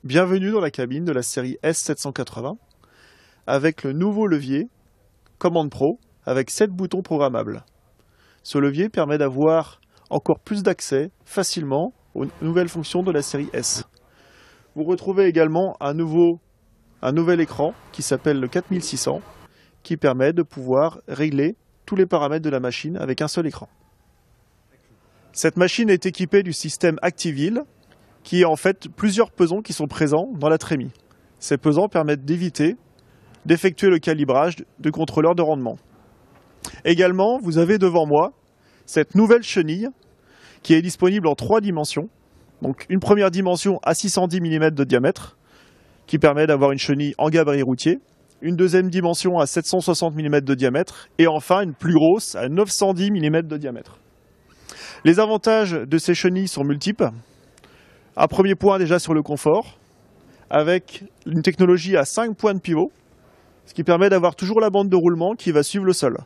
Bienvenue dans la cabine de la série S780 avec le nouveau levier Command Pro avec 7 boutons programmables. Ce levier permet d'avoir encore plus d'accès facilement aux nouvelles fonctions de la série S. Vous retrouvez également un nouvel écran qui s'appelle le 4600 qui permet de pouvoir régler tous les paramètres de la machine avec un seul écran. Cette machine est équipée du système ActiveHeal qui est en fait plusieurs pesants qui sont présents dans la trémie. Ces pesants permettent d'effectuer le calibrage de contrôleurs de rendement. Également, vous avez devant moi cette nouvelle chenille qui est disponible en 3 dimensions. Donc une première dimension à 610 mm de diamètre qui permet d'avoir une chenille en gabarit routier. Une deuxième dimension à 760 mm de diamètre et enfin une plus grosse à 910 mm de diamètre. Les avantages de ces chenilles sont multiples. Un premier point déjà sur le confort, avec une technologie à 5 points de pivot, ce qui permet d'avoir toujours la bande de roulement qui va suivre le sol.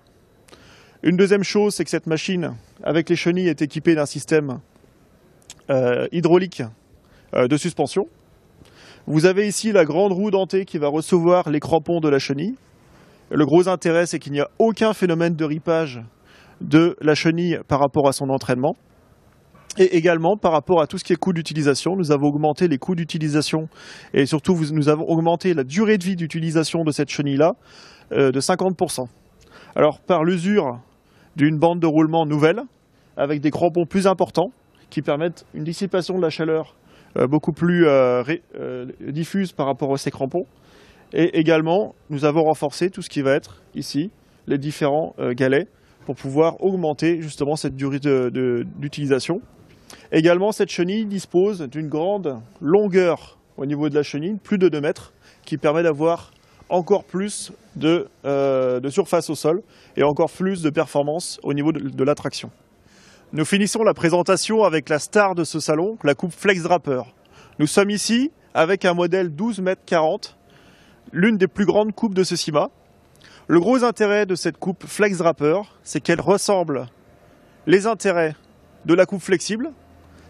Une deuxième chose, c'est que cette machine, avec les chenilles, est équipée d'un système hydraulique de suspension. Vous avez ici la grande roue dentée qui va recevoir les crampons de la chenille. Le gros intérêt, c'est qu'il n'y a aucun phénomène de ripage de la chenille par rapport à son entraînement. Et également, par rapport à tout ce qui est coût d'utilisation, nous avons augmenté les coûts d'utilisation et surtout, nous avons augmenté la durée de vie d'utilisation de cette chenille-là de 50%. Alors, par l'usure d'une bande de roulement nouvelle, avec des crampons plus importants, qui permettent une dissipation de la chaleur beaucoup plus diffuse par rapport à ces crampons. Et également, nous avons renforcé tout ce qui va être ici, les différents galets, pour pouvoir augmenter justement cette durée d'utilisation. Également, cette chenille dispose d'une grande longueur au niveau de la chenille, plus de 2 mètres, qui permet d'avoir encore plus de surface au sol et encore plus de performance au niveau de la traction. Nous finissons la présentation avec la star de ce salon, la coupe Flex Draper. Nous sommes ici avec un modèle 12 m 40, l'une des plus grandes coupes de ce CIMA. Le gros intérêt de cette coupe Flex Draper, c'est qu'elle ressemble les intérêts de la coupe flexible,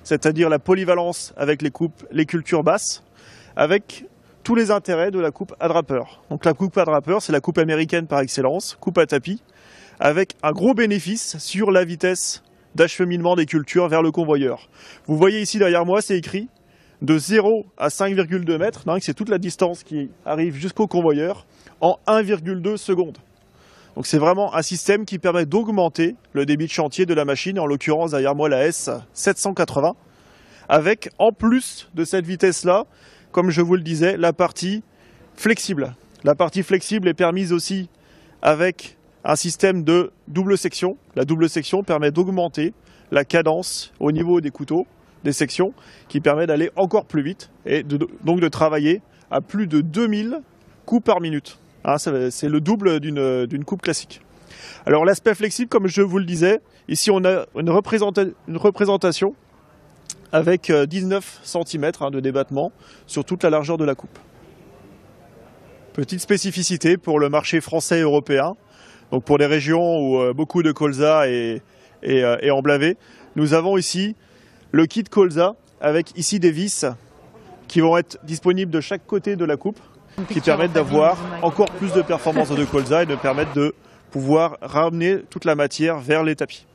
c'est-à-dire la polyvalence avec les cultures basses, avec tous les intérêts de la coupe à draper. Donc la coupe à draper, c'est la coupe américaine par excellence, coupe à tapis, avec un gros bénéfice sur la vitesse d'acheminement des cultures vers le convoyeur. Vous voyez ici derrière moi, c'est écrit de 0 à 5,2 mètres, c'est toute la distance qui arrive jusqu'au convoyeur en 1,2 secondes. Donc c'est vraiment un système qui permet d'augmenter le débit de chantier de la machine, en l'occurrence derrière moi la S780, avec en plus de cette vitesse-là, comme je vous le disais, la partie flexible. La partie flexible est permise aussi avec un système de double section. La double section permet d'augmenter la cadence au niveau des couteaux, des sections, qui permet d'aller encore plus vite et donc de travailler à plus de 2000 coups par minute. C'est le double d'une coupe classique. Alors l'aspect flexible, comme je vous le disais, ici on a une représentation avec 19 cm de débattement sur toute la largeur de la coupe. Petite spécificité pour le marché français et européen, donc pour les régions où beaucoup de colza est emblavé, nous avons ici le kit colza avec ici des vis qui vont être disponibles de chaque côté de la coupe, qui permettent d'avoir encore plus de performance de colza et de permettre de pouvoir ramener toute la matière vers les tapis.